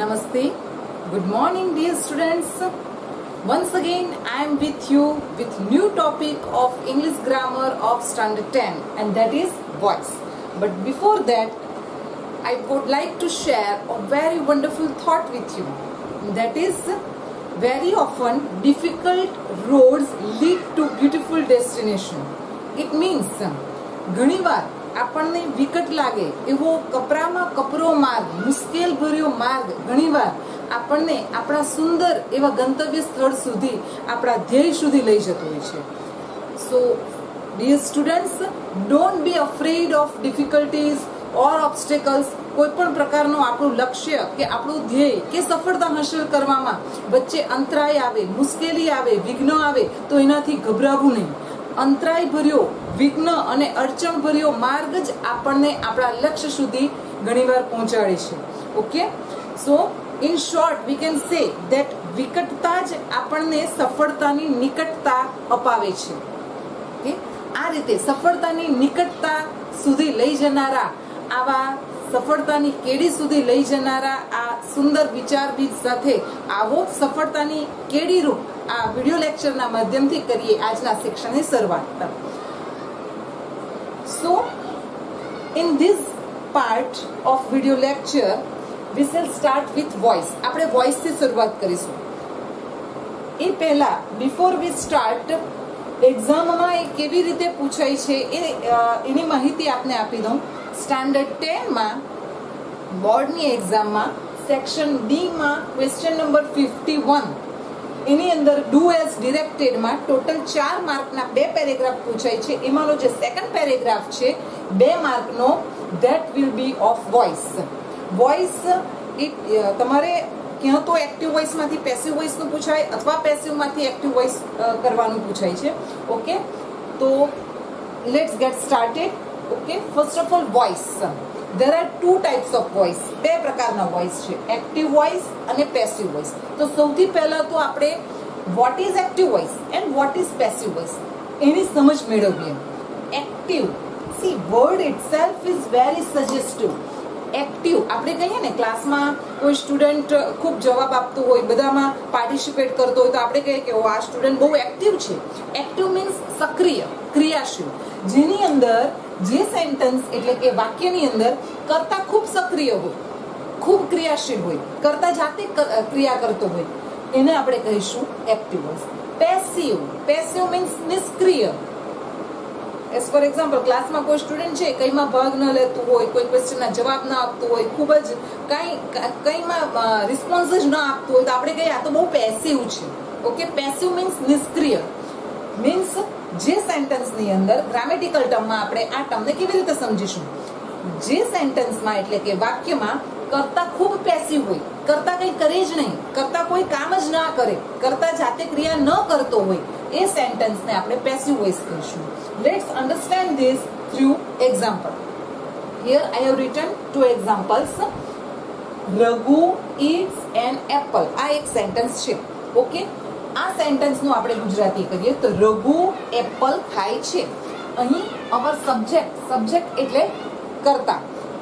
Namaste. Good morning, dear students. Once again, I am with you with new topic of English grammar of standard 10, and that is voice. But before that, I would like to share a very wonderful thought with you. That is, very often difficult roads lead to beautiful destination. It means ઘણીવાર આપણને વિકટ લાગે એવો કપરામાં કપરો માર્ગ, મુશ્કેલ ભર્યો માર્ગ ઘણીવાર આપણને આપણા સુંદર એવા ગંતવ્ય સ્થળ સુધી, આપણા ધ્યેય સુધી લઈ જતો હોય છે. So dear students, don't be afraid of difficulties or obstacles. કોઈ પણ પ્રકારનું આપણું લક્ષ્ય કે આપણું ધ્યેય કે સફળતા હાંસલ કરવામાં વચ્ચે અંતરાય આવે, મુશ્કેલી આવે, વિઘ્ન આવે તો એનાથી ગભરાવું નહીં. અંતરાય ભર્યો, વિઘ્ન અને અડચણ ભર્યો માર્ગ જ આપણને આપણા લક્ષ્ય સુધી ઘણીવાર પહોંચાડે છે. Okay, so in short we can say that વિકટતા જ આપણને સફળતાની નિકટતા અપાવે છે. ઓકે, આ રીતે સફળતાની નિકટતા સુધી લઈ જનારા, આવા સફળતાની કેડી સુધી લઈ જનારા આ સુંદર વિચાર બીજ સાથે આવો સફળતાની કેડી રૂપ આ વિડિયો લેક્ચરના માધ્યમથી કરીએ આજના સેક્શનની શરૂઆત. સો in this part of video lecture we shall start with voice. આપણે વોઇસથી શરૂઆત કરીશું. એ પહેલા બિફોર વી સ્ટાર્ટ, એક્ઝામમાં એ કેવી રીતે પૂછાય છે એની માહિતી આપને આપી દઉં. સ્ટાન્ડર્ડ 10માં બોર્ડની એક્ઝામમાં સેક્શન ડીમાં ક્વેશ્ચન નંબર 51 એની અંદર ડુ એઝ ડિરેક્ટેડમાં ટોટલ 4 માર્કના 2 પેરેગ્રાફ પૂછાય છે. એમાંનો જે સેકન્ડ પેરેગ્રાફ છે 2 માર્કનો, that will be of voice. Voice તમારે ક્યાં તો એક્ટિવ વોઇસમાંથી પેસિવ વોઇસનું પૂછાય અથવા પેસિવમાંથી એક્ટિવ વોઇસ કરવાનું પૂછાય છે. ઓકે, તો let's gate started. Okay, first of all voice. there are two types of voice. બે પ્રકારના વોઇસ છે, એક્ટિવ વોઇસ અને પેસિવ વોઇસ. તો સૌથી પહેલા તો આપણે what is active voice and what is passive voice એની સમજ મેળવીએ. Active, see word itself is very suggestive. Active આપણે કહીએ ને, ક્લાસમાં કોઈ સ્ટુડન્ટ ખૂબ જવાબ આપતું હોય, બધામાં પાર્ટિસિપેટ કરતો હોય તો આપણે કહીએ કે આ સ્ટુડન્ટ બહુ એક્ટિવ છે. એક્ટિવ મીન્સ સક્રિય, ક્રિયાશીલ, જેની અંદર જે સેન્ટેન્સ એટલે કે વાક્યની અંદર કર્તા ખૂબ સક્રિય હોય, ખૂબ ક્રિયાશીલ હોય, કર્તા જાતે ક્રિયા કરતો હોય, એને આપણે કહીશું active voice. Passive, passive means નિષ્ક્રિય. એઝ ફોર એક્ઝામ્પલ, ક્લાસમાં કોઈ સ્ટુડન્ટ છે કઈમાં ભાગ ન લેતું હોય, કોઈ ક્વેશ્ચનના જવાબ ન આપતું હોય, ખૂબ જ કઈમાં રિસ્પોન્સ જ ન આપતું હોય તો આપણે કહીએ આ તો બહુ પેસિવ છે. ઓકે, પેસિવ મીન્સ નિષ્ક્રિય. મીન્સ જે સેન્ટેન્સની અંદર ગ્રામેટિકલ ટર્મમાં આપણે આ ટર્મને કેવી રીતે સમજીશું? જે સેન્ટેન્સમાં એટલે કે વાક્યમાં કર્તા ખૂબ પેસિવ હોય, કર્તા કંઈ કરે જ નહીં, કર્તા કોઈ કામ જ ના કરે, કર્તા જાતે ક્રિયા ન કરતો હોય, એ સેન્ટેન્સને આપણે પેસિવ વોઇસ કહીશું. Let's understand this through example. Here I have written 2 examples. Raghu eats an apple. આ એક સેન્ટેન્સ છે. ઓકે, આ સેન્ટેન્સનું આપણે ગુજરાતી કરીએ તો રઘુ એપલ ખાય છે. અહીં અવર સબ્જેક્ટ એટલે કર્તા,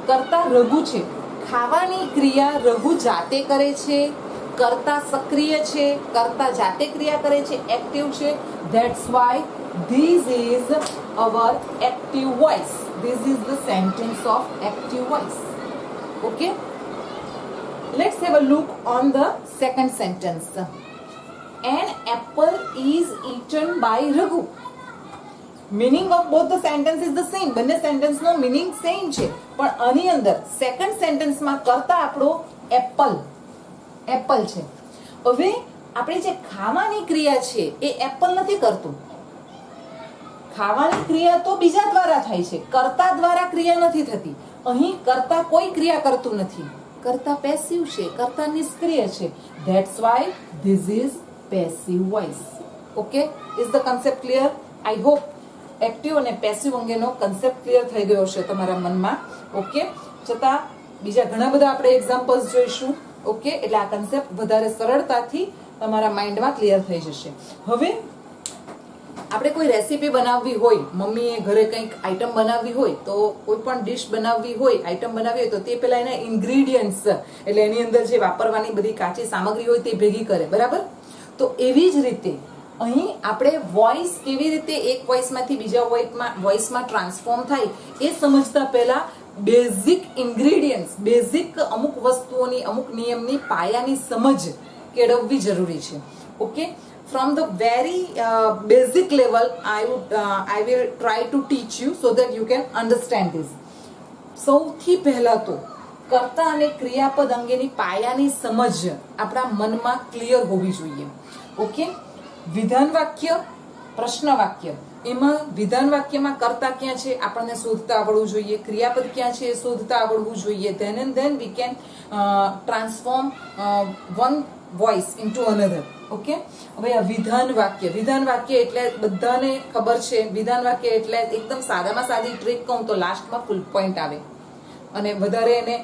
કર્તા રઘુ છે. ખાવાની ક્રિયા રઘુ જાતે કરે છે, કર્તા સક્રિય છે, કર્તા જાતે ક્રિયા કરે છે, એક્ટિવ છે. That's Y this is our active voice. This is the sentence of active voice. Okay, let's have a look on the second sentence. An apple is eaten by Raghu. Meaning of both the sentence is the same. બંને sentence નો meaning same છે, પણ આની અંદર second સેન્ટેન્સમાં કરતા આપણો Apple છે. હવે આપણે જે ખાવાની ક્રિયા છે એ એપલ નથી કરતું. ખાવાની ક્રિયા તો બીજા દ્વારા થાય છે, કર્તા દ્વારા ક્રિયા નથી થતી. અહીં કર્તા કોઈ ક્રિયા કરતું નથી, કર્તા પેસિવ છે, કર્તા નિષ્ક્રિય છે. That's Y this is passive voice. Okay, is the concept clear? I hope active અને પેસિવ અંગેનો કન્સેપ્ટ ક્લિયર થઈ ગયો હશે તમારા મનમાં. ઓકે, છતાં બીજા ઘણા બધા આપણે એક્ઝામ્પલ્સ જોઈશું. ઓકે, એટલે આ કન્સેપ્ટ વધારે સરળતાથી તમારા માઇન્ડમાં ક્લિયર થઈ જશે. હવે આપણે કોઈ રેસીપી બનાવવી હોય, મમ્મીએ ઘરે કંઈક આઈટમ બનાવવી હોય, તો કોઈ પણ ડિશ બનાવવી હોય, આઈટમ બનાવવી હોય, તો તે પેલા એના ઇન્ગ્રીડિયન્ટ્સ એટલે એની અંદર જે વાપરવાની બધી કાચી સામગ્રી હોય તે ભેગી કરે, બરાબર. તો એવી જ રીતે અહીં આપણે વોઇસ કેવી રીતે એક વોઇસમાંથી બીજા વોઇસમાં ટ્રાન્સફોર્મ થાય એ સમજતા પહેલા બેઝિક ઇન્ગ્રીડિયન્ટ્સ, બેઝિક અમુક વસ્તુઓની, અમુક નિયમની પાયાની સમજ કેળવવી જરૂરી છે. Okay, from the very basic level I will try to teach you so that you can understand this. સૌથી પહેલા તો કર્તા અને ક્રિયાપદ અંગેની પાયાની સમજ આપણા મનમાં ક્લિયર હોવી જોઈએ. ઓકે, વિધાન વાક્ય, પ્રશ્ન વાક્ય, એમાં વિધાન વાક્યમાં કર્તા ક્યાં છે આપણને શોધતા આવડવું જોઈએ, ક્રિયાપદ ક્યાં છે એ શોધતા આવડવું જોઈએ. then we can transform one voice into another. Okay, હવે આ વિધાન વાક્ય એટલે બધાને ખબર છે. વિધાન વાક્ય એટલે એકદમ સાદામાં સાદી ટ્રીક કહું તો લાસ્ટમાં ફૂલ પોઈન્ટ આવે, અને વધારે એને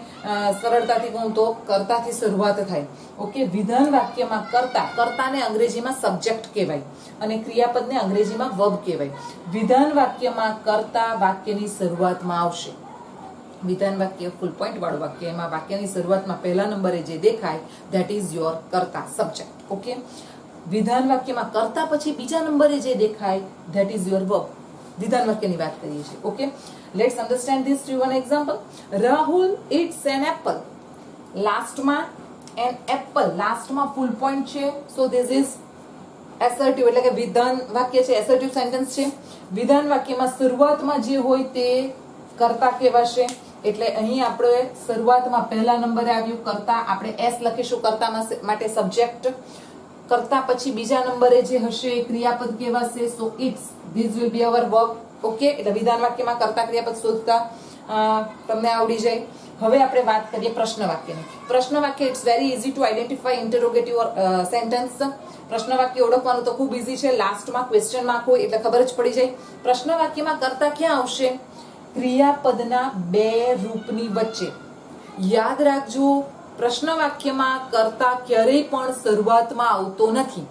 સરળતાથી કહું તો કર્તાથી શરૂઆત થાય. ઓકે, વિધાન વાક્યમાં કર્તાને અંગ્રેજીમાં સબ્જેક્ટ કહેવાય અને ક્રિયાપદને અંગ્રેજીમાં વર્બ કહેવાય. વિધાન વાક્યમાં કર્તા વાક્યની શરૂઆતમાં આવશે. વિધાન વાક્ય ફૂલ પોઈન્ટ વાળું વાક્ય, એમાં વાક્યની શરૂઆતમાં પહેલા નંબરે જે દેખાય ધેટ ઇઝ યોર કર્તા, સબ્જેક્ટ. ઓકે, વિધાન વાક્યમાં કર્તા પછી બીજા નંબરે જે દેખાય ધેટ ઇઝ યોર વર્બ. વિધાન વાક્યની વાત કરીએ છીએ. Okay, let's understand this through one example. Rahul eats an apple. લાસ્ટમાં એન એપલ, લાસ્ટમાં ફૂલ પોઈન્ટ છે, સો ધીસ ઇઝ એસર્ટિવ એટલે કે વિધાન વાક્ય છે, એસર્ટિવ સેન્ટેન્સ છે. વિધાન વાક્યમાં શરૂઆતમાં જે હોય તે કર્તા કહેવાશે. એટલે અહીં આપણે શરૂઆતમાં પહેલા નંબરે આવ્યું કર્તા, આપણે એસ લખીશું કર્તા માટે સબ્જેક્ટ. કર્તા પછી બીજા નંબરે જે હશે એ ક્રિયાપદ કહેવાશે, so it's, this will be our verb. Okay, એટલે વિધાન વાક્યમાં કર્તા ક્રિયાપદ શોધતા તમને આવડી જાય. હવે આપણે વાત કરીએ પ્રશ્ન વાક્યની. પ્રશ્ન વાક્ય it's very easy to identify interrogative sentence. પ્રશ્ન વાક્ય ઓળખવાનું તો ખૂબ ઇઝી છે. લાસ્ટમાં ક્વેશ્ચન માર્ક હોય એટલે ખબર જ પડી જાય. પ્રશ્ન વાક્યમાં કર્તા ક્યાં આવશે? ક્રિયાપદના બે રૂપની વચ્ચે. યાદ રાખજો, પ્રશ્ન વાક્યમાં કર્તા ક્યારેય પણ શરૂઆતમાં આવતો નથી.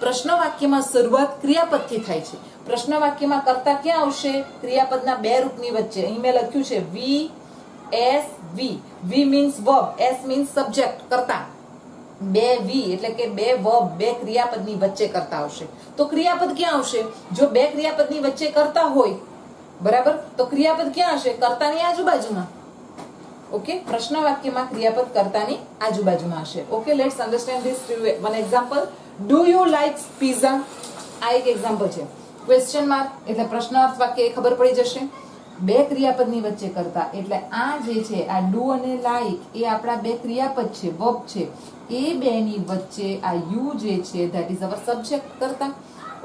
પ્રશ્ન વાક્યમાં શરૂઆત ક્રિયાપદથી થાય છે. પ્રશ્ન વાક્યમાં કર્તા ક્યાં આવશે? ક્રિયાપદના બે રૂપની વચ્ચે. અહીં મેં લખ્યું છે V S V. V means verb, S means subject, કર્તા. બે વી એટલે કે બે વર્બ, બે ક્રિયાપદની વચ્ચે કર્તા આવશે. તો ક્રિયાપદ ક્યાં આવશે? જો બે ક્રિયાપદની વચ્ચે કર્તા હોય, બરાબર, તો ક્રિયાપદ ક્યાં હશે? કર્તાની આજુબાજુમાં. ઓકે, પ્રશ્ન વાક્યમાં ક્રિયાપદ કર્તાની આજુબાજુમાં હશે. Okay, let's understand this through one example. Do you like pizza? આ એક એક્ઝામ્પલ છે. ક્વેશ્ચન માર્ક એટલે પ્રશ્નાર્થ વાક્ય, એ ખબર પડી જશે. બે ક્રિયાપદની વચ્ચે કર્તા એટલે આ જે છે, આ ડુ અને લાઈક એ આપણા બે ક્રિયાપદ છે, વર્બ છે. એ બેની વચ્ચે આ યુ જે છે ધેટ ઇઝ અવર સબ્જેક્ટ, કર્તા.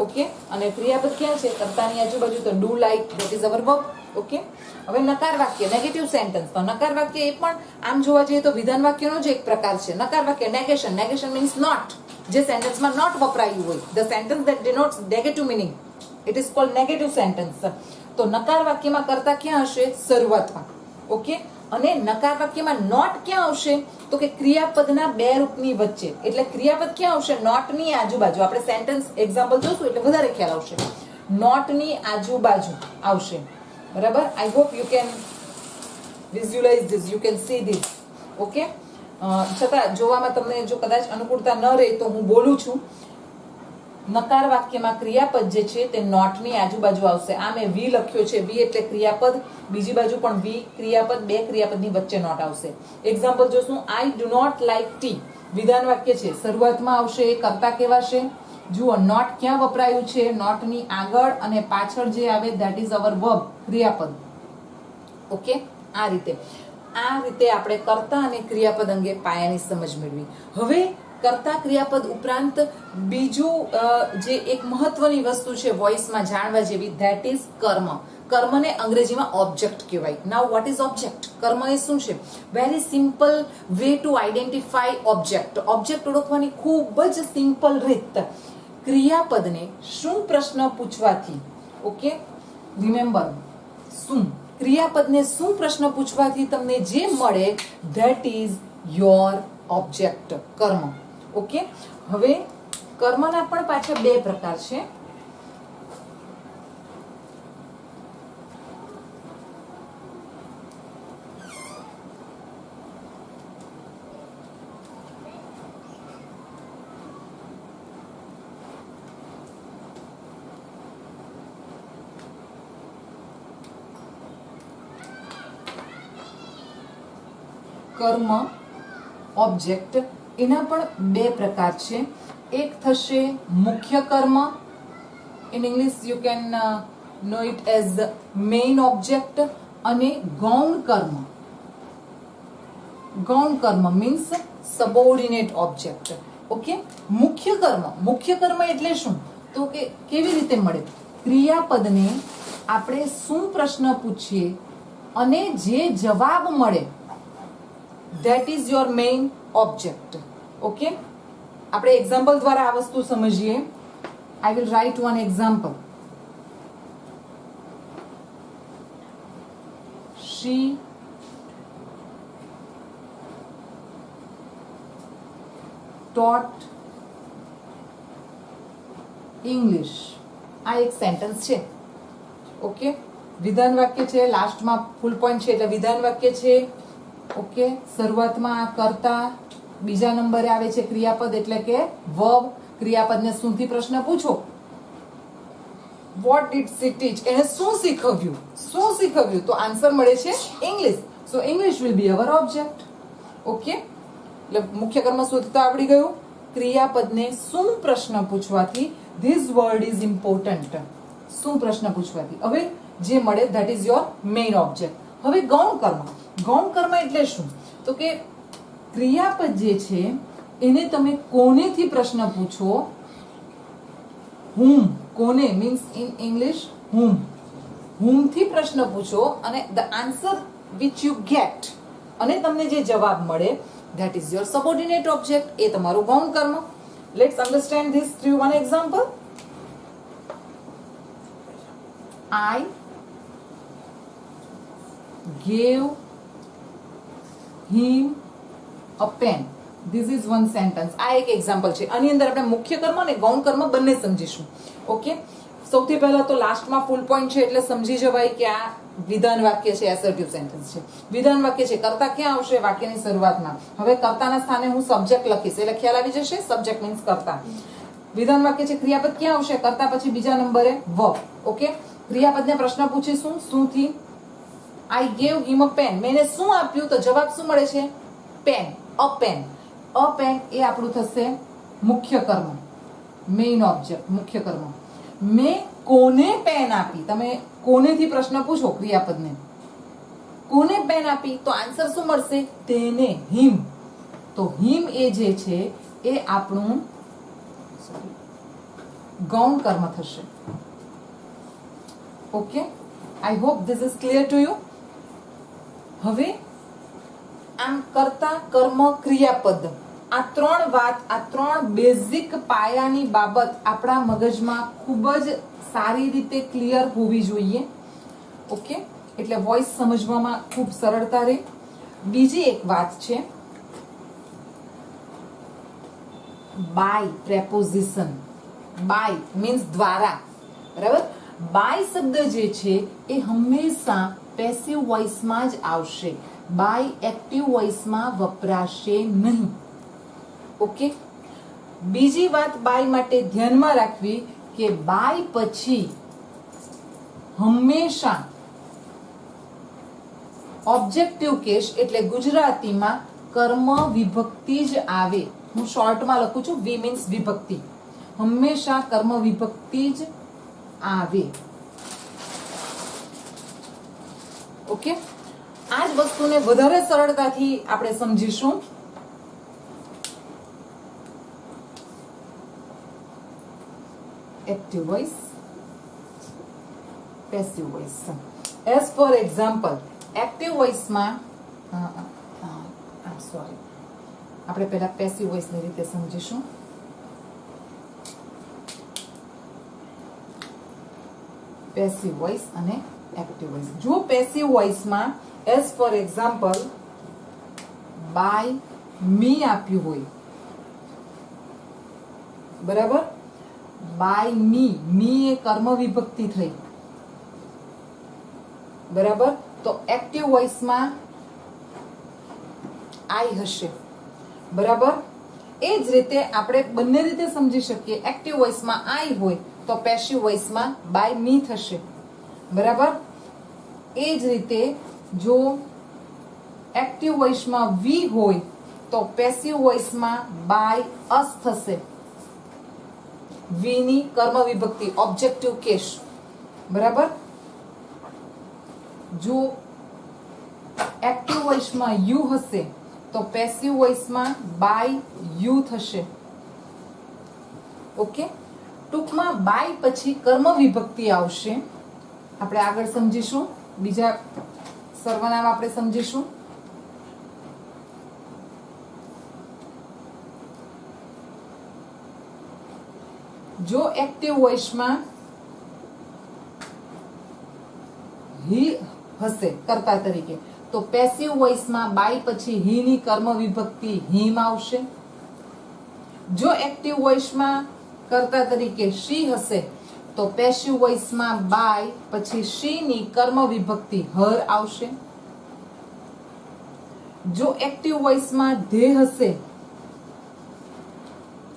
ઓકે, અને ક્રિયાપદ ક્યાં છે? કર્તાની આજુબાજુ, તો do like that is our verb. Okay, હવે નકાર વાક્ય, નેગેટિવ સેન્ટેન્સ. તો નકાર વાક્ય એ પણ આમ જોવા જઈએ તો વિધાન વાક્યનો જ એક પ્રકાર છે. નકાર વાક્ય નેગેશન. Negation means not. જે સેન્ટેન્સમાં નોટ વપરાયું હોય, the sentence that ડિનોટ્સ negative meaning, it is called negative sentence. તો નકાર વાક્યમાં કર્તા ક્યાં હશે? શરૂઆતમાં. ઓકે, અને નકાર વાક્યમાં નોટ ક્યાં આવશે? તો કે ક્રિયાપદના બે રૂપની વચ્ચે. એટલે ક્રિયાપદ ક્યાં આવશે? નોટની આજુબાજુ. આપણે સેન્ટેન્સ એક્ઝામ્પલ જોશું એટલે વધારે ખ્યાલ આવશે. નોટની આજુબાજુ આવશે, બરાબર. આઈ hope you can visualise this, you can see this. Okay, છતાં જોવામાં તમને જો કદાચ અનુકૂળતા ન રહે તો હું બોલું છું. નકાર વાક્યમાં ક્રિયાપદ જે છે તે નોટની આજુબાજુ આવશે. આ મેં વી લખ્યો છે. વી એટલે ક્રિયાપદ, બીજી બાજુ પણ વી ક્રિયાપદ, બે ક્રિયાપદની વચ્ચે નોટ આવશે. એક્ઝામ્પલ જોશું. I do not like tea. વિધાન વાક્ય છે, શરૂઆતમાં આવશે એ કર્તા કહેવાશે. જુઓ, નોટ ક્યાં વપરાયું છે? નોટની આગળ અને પાછળ જે આવે ધેટ ઇઝ અવર વર્બ, ક્રિયાપદ. ઓકે, આ રીતે આપણે કર્તા અને ક્રિયાપદ અંગે પાયાની સમજ મેળવી. હવે કર્તા ક્રિયાપદ ઉપરાંત બીજું જે એક મહત્વની વસ્તુ છે વોઇસમાં જાણવા જેવી, ધેટ ઇઝ કર્મ. કર્મને અંગ્રેજીમાં ઓબ્જેક્ટ કહેવાય. નાઉ વોટ ઇઝ ઓબ્જેક્ટ? કર્મ એ શું છે? Very simple way to identify object. Object ઓળખવાની ખૂબ જ સિમ્પલ રીત. ક્રિયાપદને શું પ્રશ્ન પૂછવાથી, ઓકે, રિમેમ્બર, શું ક્રિયાપદને શું પ્રશ્ન પૂછવાથી તમને જે મળે ધેટ ઇઝ યોર ઓબ્જેક્ટ, કર્મ. ઓકે, હવે કર્મના પણ પાછા બે પ્રકાર છે. કર્મ ઓબ્જેક્ટ એના પણ બે પ્રકાર છે. એક થશે મુખ્ય કર્મ, in English you can know it as main object, અને ગૌણ કર્મ. ગૌણ કર્મ મીન્સ સબોર્ડિનેટ ઓબ્જેક્ટ. ઓકે, મુખ્ય કર્મ એટલે શું? તો કે કેવી રીતે મળે? ક્રિયાપદને આપણે શું પ્રશ્ન પૂછીએ અને જે જવાબ મળે, that is your main object. Okay, આપણે એક્ઝામ્પલ દ્વારા આ વસ્તુ સમજીએ. I will right one example. She taught English. આ એક સેન્ટેન્સ છે. ઓકે, વિધાન વાક્ય છે, લાસ્ટમાં ફૂલ પોઈન્ટ છે એટલે વિધાન વાક્ય છે. ઓકે, શરૂઆતમાં કરતા, બીજા નંબરે આવે છે ક્રિયાપદ એટલે કે વર્બ. ક્રિયાપદને શુંથી પ્રશ્ન પૂછો. What did she teach? એને શું શીખવ્યું? શું શીખવ્યું? તો આન્સર મળે છે English. So English will be our object. Okay, એટલે મુખ્ય કર્મ શું તો આવડી ગયું. ક્રિયાપદને શું પ્રશ્ન પૂછવાથી ધીસ વર્ડ ઇઝ ઇમ્પોર્ટન્ટ. શું પ્રશ્ન પૂછવાથી હવે જે મળે that is your main object. હવે ગૌણ કર્મ. ગૌણ કર્મ એટલે શું? તો કે ક્રિયાપદ જે છે એને તમે કોનેથી પ્રશ્ન પૂછો. whom, કોને મીન્સ ઇન ઇંગ્લિશ whom થી પ્રશ્ન પૂછો અને the answer which you get, અને તમને જે જવાબ મળે that is your subordinate object. એ તમારું ગૌણ કર્મ. Let's understand this through one example. I gave him a pen. This is one sentence. આ એક એક્ઝામ્પલ છે. આની અંદર આપણે મુખ્ય કર્મ અને ગૌણ કર્મ બંને સમજીશું. ઓકે, સૌથી પહેલા તો લાસ્ટમાં ફૂલ પોઈન્ટ છે એટલે સમજી જવાય કે આ વિધાન વાક્ય છે, એસર્ટિવ સેન્ટેન્સ છે. વિધાન વાક્ય છે, કરતા ક્યાં આવશે? વાક્યની શરૂઆતમાં. હવે કર્તાના સ્થાને હું સબ્જેક્ટ લખીશ એટલે ખ્યાલ આવી જશે. સબ્જેક્ટ મીન્સ કરતા. વિધાન વાક્ય છે, ક્રિયાપદ ક્યાં આવશે? કરતા પછી બીજા નંબરે વર્બ. ઓકે, ક્રિયાપદને પ્રશ્ન પૂછીશું શુંથી. I gave him a pen. મેં એને શું આપ્યું? તો જવાબ શું મળે છે? Pen. A pen. A pen એ આપણું થશે મુખ્ય કર્મ, મેઇન ઓબ્જેક્ટ, મુખ્ય કર્મ. મેં કોને પેન આપી? તમે કોનેથી પ્રશ્ન પૂછો ક્રિયાપદને. કોને પેન આપી? તો આન્સર શું મળશે? તેને, હિમ. તો હિમ એ જે છે એ આપણું ગૌણ કર્મ થશે. Okay, I hope this is clear to you. હવે આમ કરતા, કર્મ, ક્રિયાપદ, આ ત્રણ વાત, આ ત્રણ બેઝિક પાયાની બાબત આપણા મગજમાં ખૂબ જ સારી રીતે ક્લિયર હોવી જોઈએ. ઓકે, એટલે વોઇસ સમજવામાં ખૂબ સરળતા રહે. બીજી એક વાત છે બાય પ્રેપોઝિશન. બાય મીન્સ દ્વારા. બરાબર? બાય શબ્દ જે છે એ હંમેશા પેસિવ વોઇસમાં જ આવશે. બાય એક્ટિવ વોઇસમાં વપરાશે નહીં. ઓકે, બીજી વાત બાય માટે ધ્યાનમાં રાખવી કે બાય પછી હંમેશા ઓબ્જેક્ટિવ કેસ એટલે ગુજરાતીમાં કર્મ વિભક્તિ જ આવે. હું શોર્ટમાં લખું છું, વી મીન્સ વિભક્તિ. હંમેશા કર્મ વિભક્તિ જ આવે. ઓકે, આ જ વસ્તુને વધારે સરળતાથી આપણે સમજીશું. Active voice, passive voice. As for example, active વોઇસમાં સોરી, આપણે પહેલા પેસિવ વોઇસની રીતે સમજીશું. પેસિવ વોઇસ અને એક્ટિવ વોઇસ. જો પેસિવ વોઇસમાં as for example by me આપ્યું હોય, બરાબર? બાય મી, મી એ કર્મ વિભક્તિ થઈ, બરાબર? તો એક્ટિવ વોઇસમાં આઈ હશે, બરાબર? એ જ રીતે આપણે બંને રીતે સમજી શકીએ. એક્ટિવ વોઇસમાં આઈ હોય તો પેસિવ વોઇસમાં બાય મી થશે, બરાબર? એ જ રીતે જો એક્ટિવ વોઇસમાં વી હોય તો પેસિવ વોઇસમાં બાય અસ થશે. વી ની કર્મ વિભક્તિ ઓબ્જેક્ટિવ કેસ. બરાબર. જો એક્ટિવ વોઇસમાં યુ હશે તો પેસિવ વોઇસમાં બાય યુ થશે. ઓકે. ટૂંકમાં બાય પછી કર્મ વિભક્તિ આવશે. આપણે આગળ સમજીશું, બીજા સર્વનામ આપણે સમજીશું. જો એક્ટિવ વોઇસમાં હી હશે કર્તા તરીકે તો પેસિવ વોઇસમાં બાય પછી હી ની કર્મ વિભક્તિ હિમ આવશે. જો એક્ટિવ વોઇસમાં કર્તા તરીકે શી હશે તો પેસિવ વોઇસમાં બાય પછી શી ની કર્મ વિભક્તિ હર આવશે. જો એક્ટિવ વોઇસમાં ધે હશે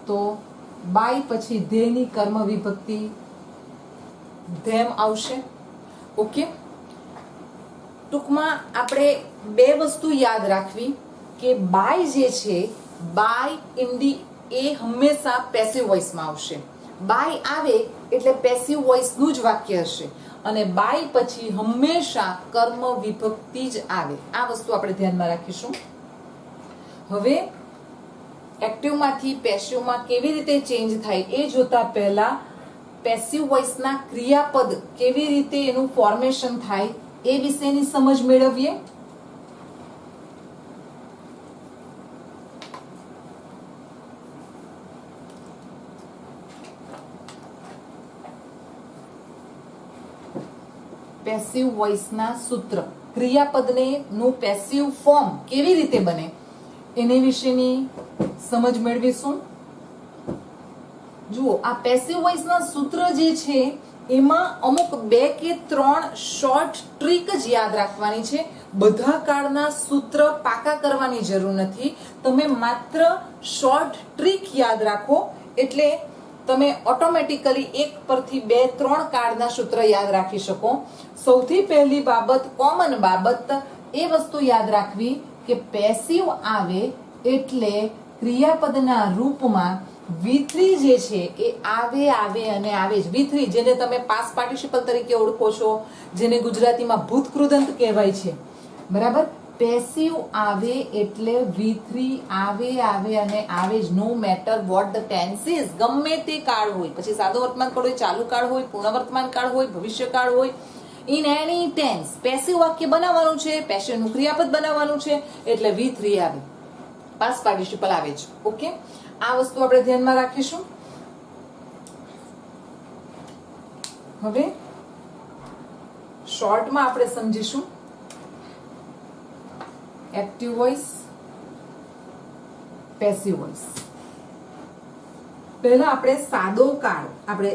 તો બાય પછી ધે ની કર્મ વિભક્તિ ધેમ આવશે. ઓકે. ટૂંકમાં આપણે બે વસ્તુ યાદ રાખવી કે બાય જે છે, બાય ઇન્ડી એ હંમેશા પેસિવ વોઇસમાં આવશે. બાય આવે એટલે પેસિવ વોઇસનું જ વાક્ય હશે અને બાય પછી હંમેશા કર્મ વિભક્તિ જ આવે. આ વસ્તુ આપણે ધ્યાનમાં રાખીશું. હવે એક્ટિવમાંથી પેસિવમાં કેવી રીતે ચેન્જ થાય એ જોતા પહેલા પેસિવ વોઇસના ક્રિયાપદ કેવી રીતે એનું ફોર્મેશન થાય એ વિશેની સમજ મેળવીએ. પેસિવ વોઇસના સૂત્ર, ક્રિયાપદને નું પેસિવ ફોર્મ કેવી રીતે બને એની વિશેની સમજ મેળવીશું. જુઓ, આ પેસિવ વોઇસના સૂત્ર જે છે એમાં અમુક 2 કે 3 શોર્ટ ટ્રીક જ યાદ રાખવાની છે. બધા કાળના સૂત્ર પાકા કરવાની જરૂર નથી. તમે માત્ર શોર્ટ ટ્રીક યાદ રાખો એટલે તમે ઓટોમેટિકલી એક પરથી 2-3 કાળના સૂત્ર યાદ રાખી શકો. સૌથી પહેલી બાબત, કોમન બાબત એ વસ્તુ યાદ રાખવી કે પેસિવ આવે એટલે ક્રિયાપદના રૂપમાં V3 જે છે એ આવે અને આવે જ. V3 જેને તમે પાસ્ટ પાર્ટિસિપલ તરીકે ઓળખો છો, જેને ગુજરાતીમાં ભૂતકૃદંત કહેવાય છે. બરાબર. પેસિવ આવે એટલે V3 આવે અને આવે જ. No matter what the tense is. ગમે તે કાળ હોય, પછી સાદો વર્તમાન કાળ હોય, ચાલુ કાળ હોય, પૂર્ણ વર્તમાન કાળ હોય, ભવિષ્ય કાળ હોય, ઇન એની ટેન્સ પેસિવ વાક્ય બનાવવાનું છે, પેસિવનું ક્રિયાપદ બનાવવાનું છે એટલે V3 આવે, પાસ્ટ પાર્ટિસિપલ આવે જ. ઓકે. આ વસ્તુ આપણે ધ્યાનમાં રાખીશું. હવે શોર્ટમાં આપણે સમજીશું એક્ટિવ વોઇસ, પેસિવ વોઇસ. પહેલા આપણે સાદો કાળ આપણે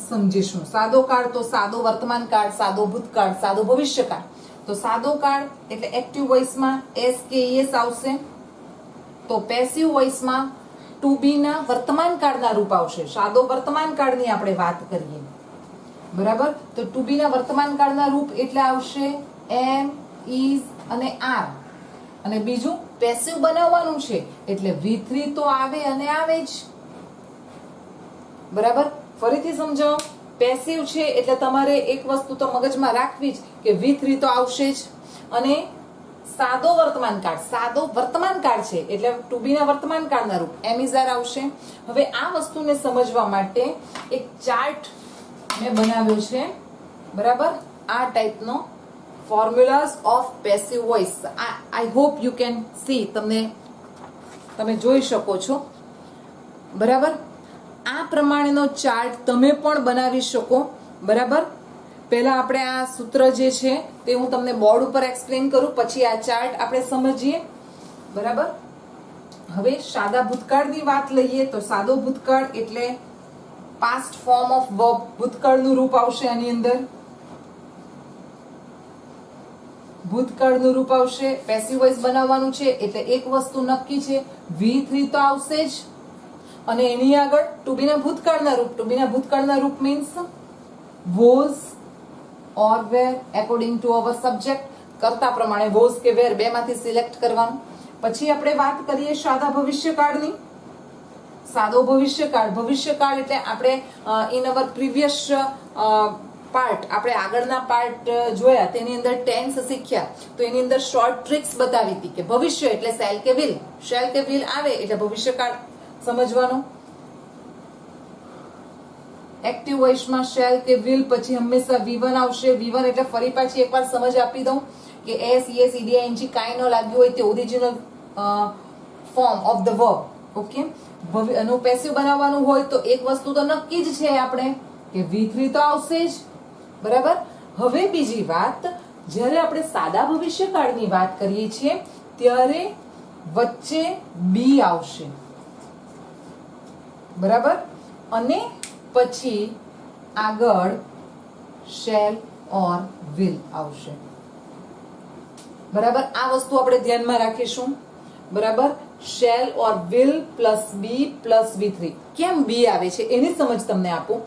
સમજીશું. સાદો કાળ તો સાદો વર્તમાન કાળ, સાદો ભૂતકાળ, સાદો ભવિષ્યકાળ. તો સાદો કાળ એટલે એક્ટિવ વોઇસમાં SKES આવશે. તો પેસિવ વોઇસમાં ટુ બી ના વર્તમાન કાળના રૂપ આવશે. સાદો વર્તમાન કાળની આપણે વાત કરીએ. બરાબર. તો ટુ બી ના વર્તમાન કાળના રૂપ એટલે આવશે એમ, ઇઝ અને આર. અને બીજું પેસિવ બનાવવાનું છે એટલે V3 તો આવે અને આવે જ. બરાબર. ફરીથી સમજો, પેસિવ છે એટલે તમારે એક વસ્તુ તો મગજમાં રાખવી જ કે V3 તો આવશે જ. અને સાદો વર્તમાન કાળ છે એટલે ટુ બી ના વર્તમાન કાળના રૂપ એમ, ઇઝ, આર આવશે. હવે આ વસ્તુને સમજવા માટે એક ચાર્ટ મેં બનાવ્યો છે. બરાબર. આ ટાઈપનો formulas of passive voice. I hope you can see. તમે જોઈ શકો છો. બરાબર. આ પ્રમાણેનો ચાર્ટ તમે પણ બનાવી શકો. બરાબર. પહેલા આપણે આ સૂત્ર જે છે તે હું તમને બોર્ડ ઉપર એક્સપ્લેન કરું, પછી આ ચાર્ટ આપણે સમજીએ. બરાબર. હવે સાદા ભૂતકાળની વાત લઈએ તો સાદો ભૂતકાળ એટલે પાસ્ટ ફોર્મ ઓફ વર્બ. ભૂતકાળનું રૂપ આવશે આની અંદર. ભૂતકાળનું રૂપ આવશે. પેસિવ વોઇસ બનાવવાનું છે એટલે એક વસ્તુ નક્કી છે, V3 તો આવશે જ. અને એની આગળ ટુ બી ના ભૂતકાળના રૂપ. ટુ બી ના ભૂતકાળના રૂપ means was, or were, according to our subject. કરતા પ્રમાણે વોઝ કે વેર બેમાંથી સિલેક્ટ કરવાનું. પછી આપણે વાત કરીએ સાદા ભવિષ્યકાળની. સાદો ભવિષ્યકાળ એટલે આપણે ઇન અવર પ્રીવિયસ પાર્ટ, આપણે આગળના પાર્ટ જોયા તેની અંદર ટેન્સ શીખ્યા, તો એની અંદર શોર્ટ ટ્રિક્સ બતાવી હતી કે ભવિષ્ય એટલે શેલ કે વિલ આવે એટલે ભવિષ્યકાળ સમજવાનો. એક્ટિવ વોઇસમાં શેલ કે વિલ પછી હંમેશા V1 આવશે. V1 એટલે ફરી પાછી એકવાર સમજ આપી દઉં કે S, ES, ED, ING કાંઈ ન લાગ્યું હોય તે original form of the verb. Okay, એનું પેસિવ બનાવવાનું હોય તો એક વસ્તુ તો નક્કી જ છે આપણે કે V3 તો આવશે જ. બરાબર. હવે બીજી વાત, જ્યારે આપણે સાદા ભવિષ્યકાળની વાત કરીએ છીએ ત્યારે વચ્ચે બી આવશે. બરાબર. અને પછી આગળ શેલ ઓર વિલ આવશે. બરાબર. આ વસ્તુ આપણે ધ્યાનમાં રાખીશું. બરાબર. Shall or will plus be plus V3. કેમ બી આવે છે એની સમજ તમને આપું.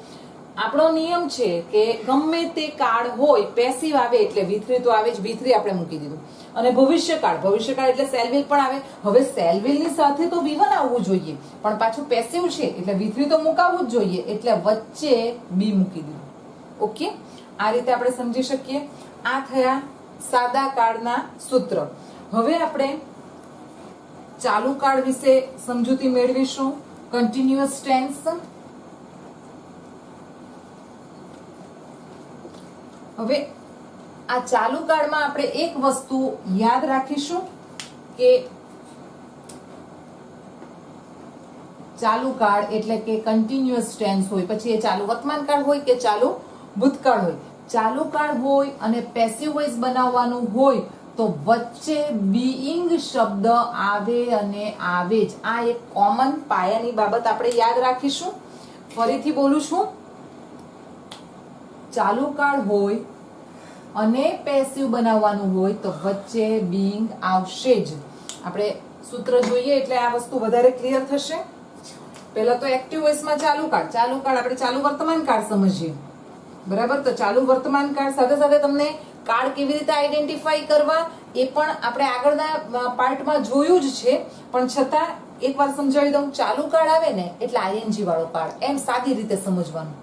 આપણો નિયમ છે કે ગમે તે કાળ હોય પેસિવ આવે એટલે V3 તો આવે જ. V3 આપણે મૂકી દીધું. અને ભવિષ્યકાળ એટલે સેલવિલ પણ આવે. હવે સેલવિલ ની સાથે તો V1 આવવું જોઈએ, પણ પાછું પેસિવ છે એટલે V3 તો મુકાવવું જ જોઈએ, એટલે વચ્ચે બી મૂકી દીધું. ઓકે, આ રીતે આપણે સમજી શકીએ. આ થયા સાદા કાળના સૂત્ર. હવે આપણે ચાલુ કાળ વિશે સમજૂતી મેળવીશું. Continuous tense. હવે આ ચાલુ કાળમાં આપણે એક વસ્તુ યાદ રાખીશું કે ચાલુ કાળ એટલે કે કન્ટિન્યુઅસ ટેન્સ હોય, પછી એ ચાલુ વર્તમાન કાળ હોય કે ચાલુ ભૂતકાળ હોય. ચાલુ કાળ હોય અને પેસિવ વોઇસ બનાવવાનું હોય તો વચ્ચે બીઈંગ શબ્દ આવે અને આવે જ. આ એક કોમન પાયાની બાબત આપણે યાદ રાખીશું. ફરીથી બોલું છું. ચાલુ કાળ હોય અને પેસિવ બનાવવાનું હોય તો વચ્ચે બીઈંગ આવશે જ. આપણે સૂત્ર જોઈએ એટલે આ વસ્તુ વધારે ક્લિયર થશે. પહેલા તો એક્ટિવ વોઇસમાં ચાલુ કાળ આપણે ચાલુ વર્તમાન કાળ સમજીએ. બરાબર. તો ચાલુ વર્તમાન કાળ સાથે સાથે તમને કાળ કેવી રીતે આઈડેન્ટિફાઈ કરવા એ પણ આપણે આગળના પાર્ટમાં જોયું જ છે, પણ છતાં એકવાર સમજાવી દઉં. ચાલુ કાળ આવે ને એટલે ING વાળો કાળ, એમ સાદી રીતે સમજવાનું.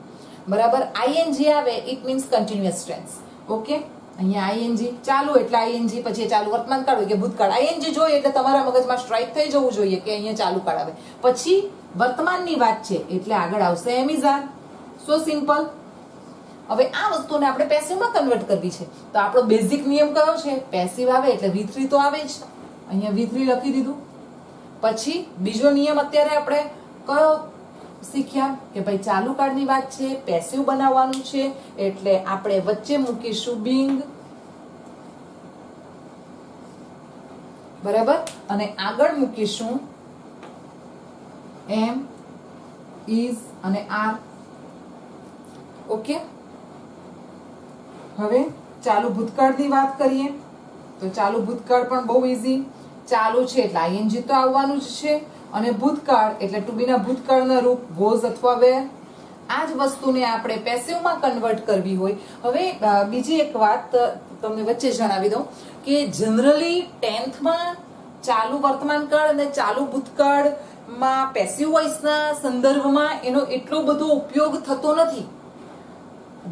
બરાબર. ING આવે it means continuous tense. Okay, અહીંયા ING ચાલુ એટલે ING, પછી ચાલુ વર્તમાન કાળ હોય કે ભૂતકાળ. ING જોઈએ એટલે તમારા મગજમાં સ્ટ્રાઇક થઈ જવું જોઈએ કે અહીંયા ચાલુ કાળ આવે. પછી વર્તમાનની વાત છે એટલે આગળ આવશે એમ ઇઝ આર. So simple. હવે આ વસ્તુને આપણે પેસિવમાં કન્વર્ટ કરવી છે તો આપણો બેઝિક નિયમ કયો છે? પેસિવ આવે એટલે V3 તો આવે જ. અહીંયા V3 લખી દીધું. પછી બીજો નિયમ અત્યારે આપણે કયો શીખ્યા કે ભાઈ ચાલુ કાળની વાત છે, પેસિવ બનાવવાનું છે એટલે આપણે વચ્ચે મૂકીશું બીંગ. બરાબર. અને આગળ મૂકીશું એમ, ઇઝ અને આર. ઓકે. હવે ચાલુ ભૂતકાળની વાત કરીએ તો ચાલુ ભૂતકાળ પણ બહુ ઈઝી. ચાલુ છે એટલે ING તો આવવાનું જ છે, અને ભૂતકાળ એટલે ટુ બી ના ભૂતકાળના રૂપ વોઝ અથવા વેર. આ જ વસ્તુને આપણે પેસિવમાં કન્વર્ટ કરવી હોય. હવે બીજી એક વાત તમને વચ્ચે જણાવી દઉં કે જનરલી 10th માં ચાલુ વર્તમાન કાળ અને ચાલુ ભૂતકાળમાં પેસિવ વોઇસના સંદર્ભમાં એનો એટલો બધો ઉપયોગ થતો નથી.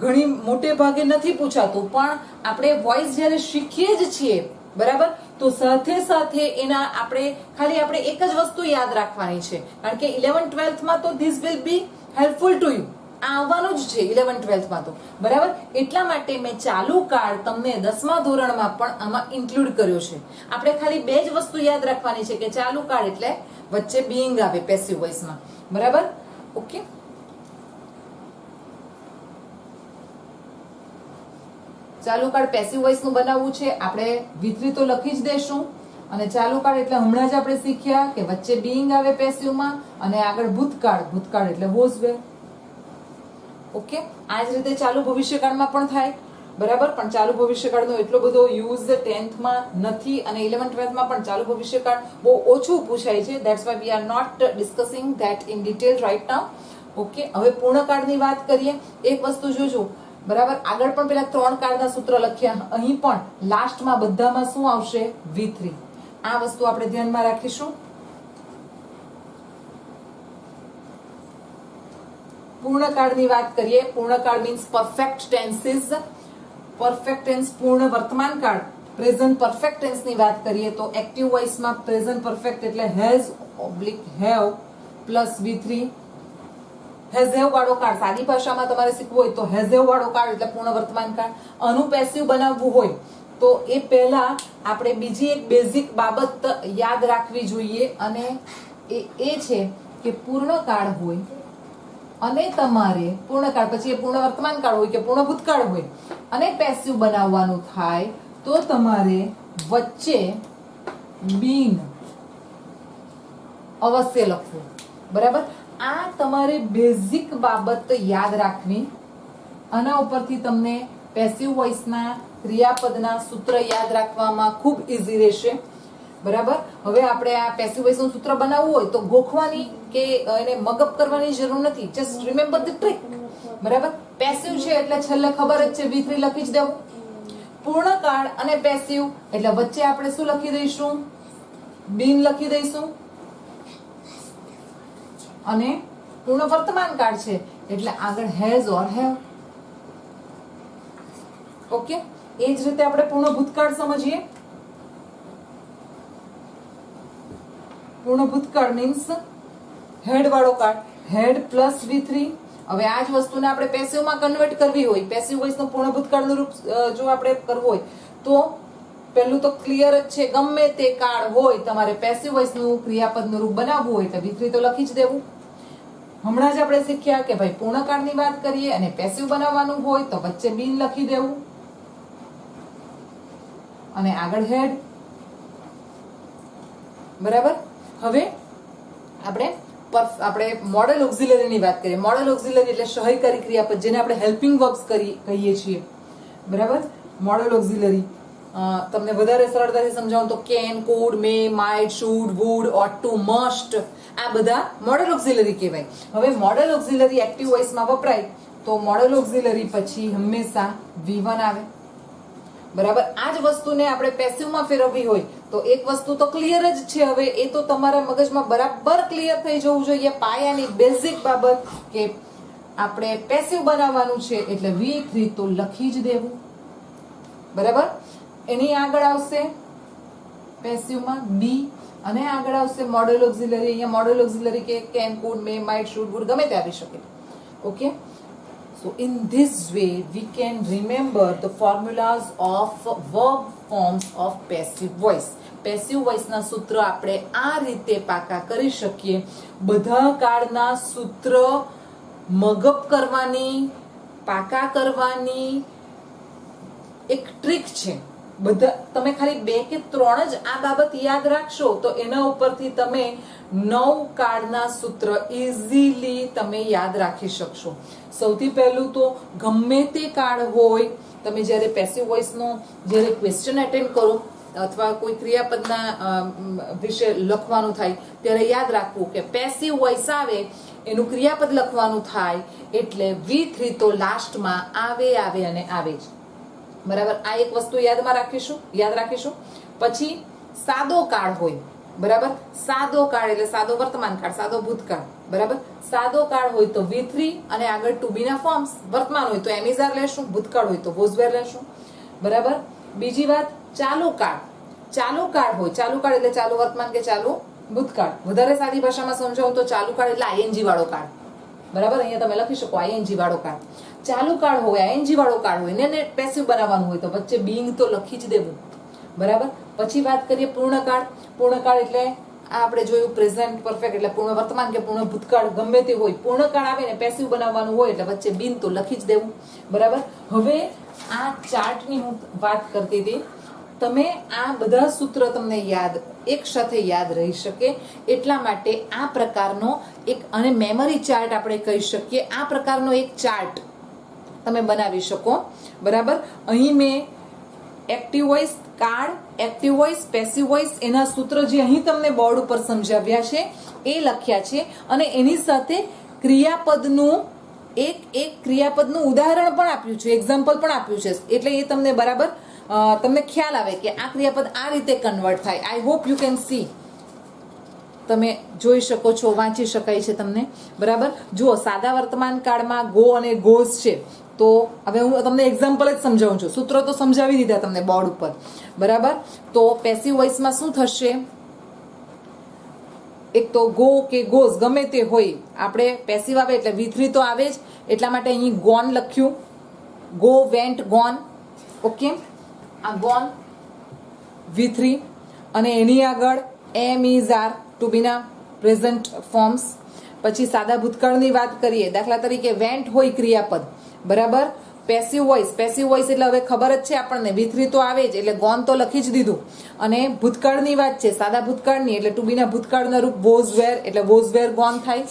ઘણી મોટે ભાગે નથી પૂછાતું, પણ આપણે વોઇસ જ્યારે શીખીએ જ છીએ બરાબર, તો સાથે સાથે એના આપણે એક જ વસ્તુ યાદ રાખવાની છે, કારણ કે 11th 12th માં તો this will B helpful to you. આ આવવાનું જ છે 11th 12th માં તો બરાબર. એટલા માટે મેં ચાલુ કાળ તમને 10મા ધોરણમાં પણ આમાં ઇન્ક્લુડ કર્યો છે. આપણે ખાલી બે જ વસ્તુ યાદ રાખવાની છે કે ચાલુ કાળ એટલે વચ્ચે બીઈંગ આવે પેસિવ વોઇસમાં. બરાબર. ઓકે. ચાલુ કાળ પેસિવ વોઇસ નું બનાવવું છે, આપણે V3 તો લખી જ દેશું. અને ચાલુ કાળ એટલે હમણાં જ આપણે શીખ્યા કે વચ્ચે બીઈંગ આવે પેસિવમાં, અને આગળ ભૂતકાળ એટલે વોઝ વેર. ઓકે. આ જ રીતે ચાલુ ભવિષ્યકાળમાં પણ થાય. બરાબર. પણ ચાલુ ભવિષ્યકાળનો એટલો બધો યુઝ 10th માં નથી, અને 11th 12th માં પણ ચાલુ ભવિષ્યકાળ બહુ ઓછું પૂછાય છે. That's why we are not discussing that in detail right now. Okay. હવે પૂર્ણકાળની વાત કરીએ. એક વસ્તુ જોજો, બરાબર. આગળ પણ પેલા 3 કાળના સૂત્ર લખ્યા, અહીં પણ લાસ્ટમાં બધામાં શું આવશે? V3. આ વસ્તુ આપણે ધ્યાનમાં રાખીશું. પૂર્ણકાળની વાત કરીએ. પૂર્ણકાળ means perfect tenses. Perfect tense પૂર્ણ વર્તમાન કાળ. પ્રેઝન્ટ પરફેક્ટ ટેન્સ ની વાત કરીએ તો એક્ટિવ વોઇસમાં પ્રેઝન્ટ પરફેક્ટ એટલે has oblique have plus V3. Has have વાળો કાળ સાદી ભાષામાં તમારે શીખવું હોય તો હેઝ હેવ વાળો કાળ એટલે પૂર્ણ વર્તમાન કાળ. આનું પેસિવ બનાવવું હોય તો એ પહેલા આપણે બીજી એક બેઝિક બાબત યાદ રાખવી જોઈએ, અને એ છે કે પૂર્ણકાળ હોય અને તમારે પૂર્ણકાળ પછી એ પૂર્ણ વર્તમાન કાળ હોય કે પૂર્ણ ભૂતકાળ હોય અને પેસિવ બનાવવાનું થાય તો તમારે વચ્ચે બીન અવશ્ય લખવું. બરાબર. આ તમારે બેઝિક બાબત યાદ રાખવી. આના ઉપરથી તમને પેસિવ વોઇસના ક્રિયાપદના સૂત્ર યાદ રાખવામાં ખૂબ ઈઝી રહેશે. બરાબર. હવે આપણે આ પેસિવ વોઇસનું સૂત્ર બનાવવું હોય તો ગોખવાની કે એને મગઅપ કરવાની જરૂર નથી. Just remember the trick. બરાબર. પેસિવ છે એટલે છેલ્લે ખબર જ છે V3 લખી જ દેવું. પૂર્ણકાળ અને પેસિવ એટલે વચ્ચે આપણે શું લખી દઈશું? બીન લખી દઈશું. અને પૂર્ણ વર્તમાન કાળ છે એટલે આગળ હેઝ ઓર હેવ. ઓકે. એ જ રીતે આપણે પૂર્ણ ભૂતકાળ સમજીએ. પૂર્ણ ભૂતકાળ મીન્સ હેડ વાળો કાળ. Had plus V3. હવે આ જ વસ્તુને આપણે પેસિવમાં કન્વર્ટ કરવી હોય, પેસિવ વોઇસનું પૂર્ણ ભૂતકાળનું રૂપ જો આપણે કરવું હોય તો પહેલું તો ક્લિયર જ છે, ગમે તે કાળ હોય તમારે પેસિવ વોઇસનું ક્રિયાપદનું રૂપ બનાવવું હોય તો V3 તો લખી જ દેવું. હમણાં જ આપણે શીખ્યા કે ભાઈ પૂર્ણકાળની વાત કરીએ અને પેસિવ બનાવવાનું હોય તો વચ્ચે બીન લખી દેવું અને આગળ હેડ. બરાબર. હવે આપણે મોડલ ઓક્ઝિલરી ની વાત કરીએ. મોડલ ઓક્ઝિલરી એટલે સહાયકારી ક્રિયાપદ, જેને આપણે હેલ્પિંગ વર્બ્સ કહીએ છીએ. બરાબર. મોડલ ઓક્ઝિલરી તમને વધારે સરળતાથી સમજાવું તો can, could, may, might, should, would, ought to, must આ બધા મોડલ ઓક્ઝિલરી કહેવાય. હવે મોડલ ઓક્ઝિલરી એક્ટિવ વોઇસમાં વપરાય તો મોડલ ઓક્ઝિલરી પછી હંમેશા V1 આવે. બરાબર. આ જ વસ્તુને આપણે પેસિવમાં ફેરવવી હોય તો એક વસ્તુ તો ક્લિયર જ છે. હવે એ તો તમારા મગજમાં બરાબર ક્લિયર થઈ જવું જોઈએ. પાયાની બેઝિક બાબત કે આપણે પેસિવ બનાવવાનું છે એટલે V3 તો લખી જ દેવું. બરાબર. એની આગળ આવશે પેસિવમાં બી અને આગળ આવશે મોડલ ઓક્ઝિલરી. અહીંયા મોડલ ઓક્ઝિલરી કે can, could, may, might, should, would ગમે તે આવી શકે. Okay. So in this way we can remember the formulas of verb forms of passive voice. Passive voice ના સૂત્ર આપણે આ રીતે પાકા કરી શકીએ. બધા કાળના સૂત્ર મગઅપ કરવાની, પાકા કરવાની એક ટ્રીક છે. બધા તમે ખાલી 2 કે 3 જ આ બાબત યાદ રાખશો તો એના ઉપરથી તમે 9 કાળના સૂત્ર ઇઝીલી તમે યાદ રાખી શકશો. સૌથી પહેલું તો ગમે તે કાળ હોય, તમે જ્યારે પેસિવ વોઇસનો જ્યારે ક્વેશ્ચન એટેન્ડ કરો અથવા કોઈ ક્રિયાપદના વિશે લખવાનું થાય ત્યારે યાદ રાખવું કે પેસિવ વોઇસ આવે એનું ક્રિયાપદ લખવાનું થાય એટલે V3 તો લાસ્ટમાં આવે અને આવે જ. બરાબર. આ એક વસ્તુ યાદ રાખીશું. પછી સાદો કાળ હોય. બરાબર. સાદો કાળ એટલે સાદો વર્તમાન કાળ, સાદો ભૂતકાળ. બરાબર. સાદો કાળ હોય તો V3 અને આગળ ટુ બી ના ફોર્મ્સ. વર્તમાન હોય તો એમિઝાર લેશું, ભૂતકાળ હોય તો વોઝ વેર લેશું. બરાબર. બીજી વાત ચાલુ કાળ. ચાલુ કાળ હોય, ચાલુ કાળ એટલે ચાલુ વર્તમાન કે ચાલુ ભૂતકાળ. વધારે સાદી ભાષામાં સમજાવું તો ચાલુ કાળ એટલે ING વાળો કાળ. બરાબર. અહીંયા તમે લખી શકો ING વાળો કાળ. ચાલુ કાળ હોય, ING વાળો કાળ હોય ને પેસિવ બનાવવાનું હોય તો વચ્ચે બીંગ તો લખી જ દેવું. બરાબર. પછી વાત કરીએ પૂર્ણકાળ. પૂર્ણકાળ એટલે આપણે જોયું પ્રેઝન્ટ પરફેક્ટ એટલે પૂર્ણ વર્તમાન કે પૂર્ણ ભૂતકાળ ગમે તે હોય. પૂર્ણકાળ આવે ને પેસિવ બનાવવાનું હોય એટલે વચ્ચે બીન તો લખી જ દેવું. બરાબર. હવે આ ચાર્ટની હું વાત કરતી હતી. તમે આ બધા સૂત્ર તમને એક સાથે યાદ રહી શકે એટલા માટે આ પ્રકારનો એક, અને મેમરી ચાર્ટ આપણે કહી શકીએ, આ પ્રકારનો એક ચાર્ટ તમે બનાવી શકો. બરાબર. અહીં મેં એક્ટિવ વોઇસ કાળ, એક્ટિવ વોઇસ, પેસિવ વોઇસ એના સૂત્ર જે અહીં તમને બોર્ડ ઉપર સમજાવ્યા છે એ લખ્યા છે અને એની સાથે ક્રિયાપદનું એક ક્રિયાપદનું ઉદાહરણ પણ આપ્યું છે, એક્ઝામ્પલ પણ આપ્યું છે, એટલે એ તમને બરાબર તમને ખ્યાલ આવે કે આ ક્રિયાપદ આ રીતે કન્વર્ટ થાય. આઈ હોપ યુ કેન સી, તમે જોઈ શકો છો, વાંચી શકાય છે તમને, બરાબર. જુઓ, સાદા વર્તમાન કાળમાં ગો અને ગોઝ છે, તો હવે હું તમને એક્ઝામ્પલ જ સમજાવું છું, સૂત્રો તો સમજાવી દીધા તમને બોર્ડ ઉપર, બરાબર. તો પેસિવ વોઇસમાં શું થશે, એક તો ગો કે ગોઝ ગમે તે હોય, આપણે પેસિવ આવે એટલે V3 તો આવે જ, એટલા માટે અહીં ગોન લખ્યું, ગો, વેન્ટ, ગોન, ઓકે. આ ગોન V3, અને એની આગળ એમ, ઇઝ, આર ટુ બી ના પ્રેઝન્ટ ફોર્મ્સ. પછી સાદા ભૂતકાળની વાત કરીએ, દાખલા તરીકે વેન્ટ હોય ક્રિયાપદ, બરાબર. પેસિવ વોઇસ એટલે હવે ખબર જ છે આપણને, V3 તો આવે જ, એટલે ગોન તો લખી જ દીધું. અને ભૂતકાળની વાત છે, સાદા ભૂતકાળની, એટલે ટુ બી ના ભૂતકાળના રૂપ વોઝ વેર, એટલે વોઝ વેર ગોન થાય,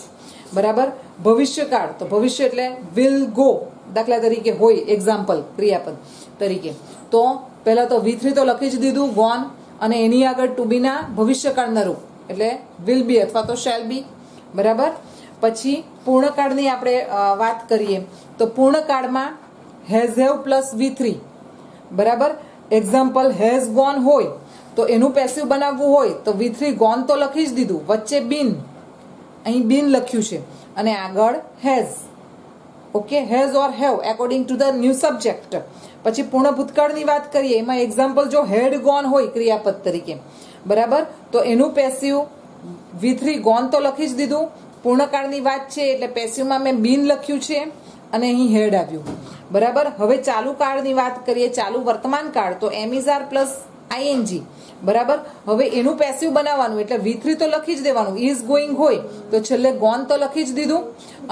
બરાબર. ભવિષ્યકાળ, તો ભવિષ્ય એટલે વિલ ગો, દાખલા તરીકે હોય, એક્ઝામ્પલ ક્રિયાપદ તરીકે. તો પહેલા તો V3 તો લખી જ દીધું, ગોન, અને એની આગળ ટુ બી ના ભવિષ્યકાળના રૂપ એટલે વિલ બી અથવા તો શેલ બી, બરાબર. પછી પૂર્ણકાળની આપણે વાત કરીએ તો પૂર્ણકાળમાં હેઝ હેવ પ્લસ V3, બરાબર. એક્ઝામ્પલ હેઝ ગોન હોય તો એનું પેસિવ બનાવવું હોય તો V3 ગોન તો લખી જ દીધું, વચ્ચે બીન, અહીં બીન લખ્યું છે, અને આગળ has, okay. Has or have according to the new subject. પછી પૂર્ણ ભૂતકાળની વાત કરીએ, એમાં એક્ઝામ્પલ જો હેડ ગોન હોય ક્રિયાપદ તરીકે, બરાબર, તો એનું પેસિવ V3 ગોન તો લખી જ દીધું, પૂર્ણકાળની વાત છે એટલે પેસિવમાં મેં બીન લખ્યું છે, અને અહીં હેડ આવ્યું, બરાબર. હવે ચાલુ કાળની વાત કરીએ, ચાલુ વર્તમાન કાળ, તો એમ, ઇઝ, આર પ્લસ ING, બરાબર. હવે એનું પેસિવ બનાવવાનું એટલે V3 તો લખી જ દેવાનું, ઇઝ ગોઈંગ હોય તો છેલ્લે ગોન તો લખી જ દીધું.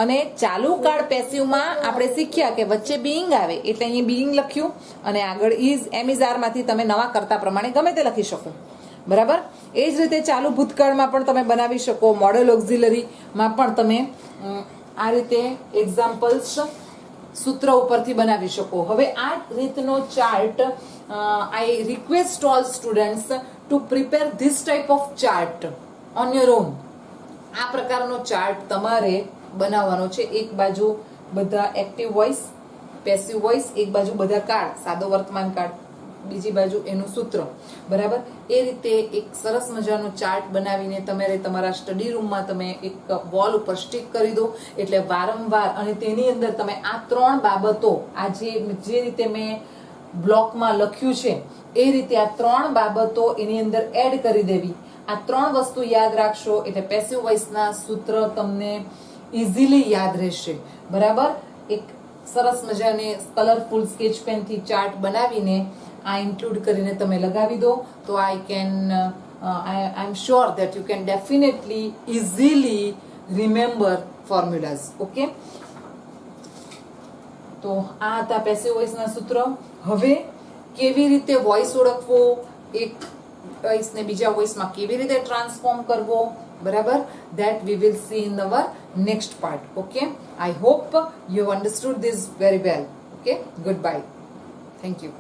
અને ચાલુ કાળ પેસિવમાં આપણે શીખ્યા કે વચ્ચે બીઈંગ આવે એટલે અહીં બીઈંગ લખ્યું, અને આગળ ઇઝ, એમ, ઇઝ, આર માંથી તમે નવા કરતા પ્રમાણે ગમે તે લખી શકો, બરાબર. એ જ રીતે ચાલુ ભૂતકાળમાં પણ તમે બનાવી શકો, મોડેલ ઓક્ઝિલરીમાં પણ તમે આ રીતે એક્ઝામ્પલ્સ સૂત્ર ઉપરથી બનાવી શકો. હવે આ રીતનો chart, I request all students to prepare this type of chart on your own. આ પ્રકારનો ચાર્ટ તમારે બનાવવાનો છે. એક બાજુ બધા એક્ટિવ વોઇસ, પેસિવ વોઇસ, એક બાજુ બધા કાળ, સાદો વર્તમાન કાળ, બીજી બાજુ એનું સૂત્ર, બરાબર. એ રીતે એક સરસ મજાનો ચાર્ટ બનાવીને તમારે તમારા સ્ટડી રૂમમાં તમે એક વોલ ઉપર સ્ટીક કરી દો, એટલે વારંવાર, અને તેની અંદર તમે આ 3 બાબતો, આ જે રીતે મેં બ્લોકમાં લખ્યું છે એ રીતે આ 3 બાબતો એની અંદર એડ કરી દેવી. આ 3 વસ્તુ યાદ રાખશો એટલે પેસિવ વોઇસના સૂત્ર તમને ઇઝીલી યાદ રહેશે, બરાબર. એક સરસ મજાને કલરફુલ સ્કેચ પેનથી ચાર્ટ બનાવીને આ ઇન્ક્લુડ કરીને તમે લગાવી દો, તો I am sure that you can definitely easily remember formulas, okay. તો આ હતા પેસિવ વોઇસના સૂત્ર. હવે કેવી રીતે વોઇસ ઓળખવો, એક વોઇસને બીજા વોઇસમાં કેવી રીતે ટ્રાન્સફોર્મ કરવો, બરાબર, that we will see in our next part, okay. I hope you have understood this very well, okay. Goodbye, thank you.